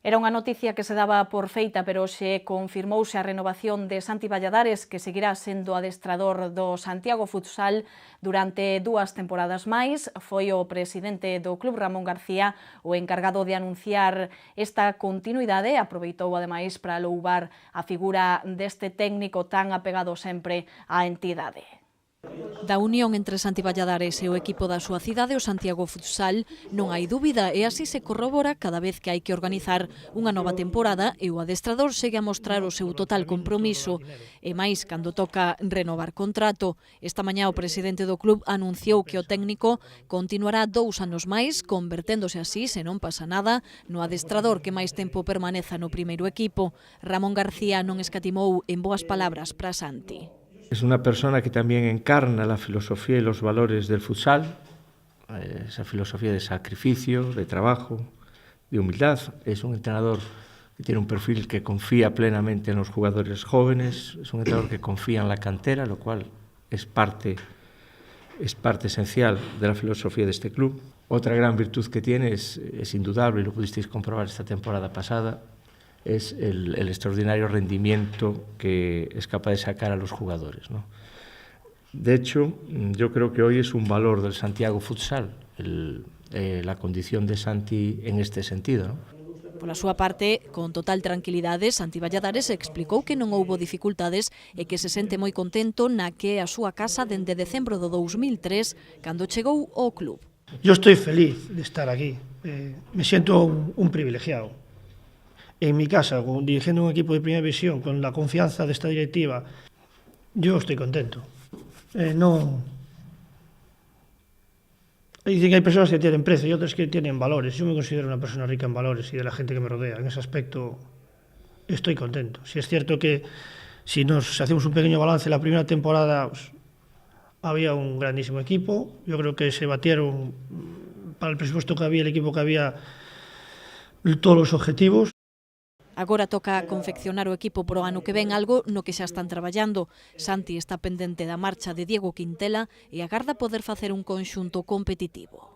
Era unha noticia que se daba por feita, pero se confirmouse a renovación de Santi Valladares, que seguirá sendo adestrador do Santiago Futsal durante 2 temporadas máis. Foi o presidente do club, Ramón García, o encargado de anunciar esta continuidade. Aproveitou, ademais, para louvar a figura deste técnico tan apegado sempre á entidade. Da unión entre Santi Valladares e o equipo da súa cidade, o Santiago Futsal, non hai dúbida e así se corrobora cada vez que hai que organizar unha nova temporada e o adestrador segue a mostrar o seu total compromiso. E máis cando toca renovar contrato. Esta mañá o presidente do club anunciou que o técnico continuará 2 anos máis, converténdose así, se non pasa nada, no adestrador que máis tempo permaneza no primeiro equipo. Ramón García non escatimou en boas palabras para Santi. Es una persona que también encarna la filosofía y los valores del futsal, esa filosofía de sacrificio, de trabajo, de humildad. Es un entrenador que tiene un perfil que confía plenamente en los jugadores jóvenes, es un entrenador que confía en la cantera, lo cual es parte esencial de la filosofía de este club. Otra gran virtud que tiene es indudable, y lo pudisteis comprobar esta temporada pasada, es el extraordinario rendimiento que es capaz de sacar a los jugadores, ¿no? De hecho, yo creo que hoy es un valor del Santiago Futsal, la condición de Santi en este sentido, ¿no? Pola súa parte, con total tranquilidade, Santi Valladares explicou que non houbo dificultades e que se sente moi contento na que é a súa casa dende decembro do 2003, cando chegou ao club. Yo estoy feliz de estar aquí, me siento un privilegiado. En mi casa, dirigiendo un equipo de primera división, con la confianza de esta directiva, yo estoy contento. Dicen que hay personas que tienen precio y otras que tienen valores. Yo me considero una persona rica en valores y de la gente que me rodea. En ese aspecto estoy contento. Si es cierto que si hacemos un pequeño balance, la primera temporada pues, había un grandísimo equipo. Yo creo que se batieron, para el presupuesto que había, el equipo que había, todos los objetivos. Agora toca confeccionar o equipo para o ano que ven, algo no que xa están traballando. Santi está pendente da marcha de Diego Quintela e agarda poder facer un conxunto competitivo.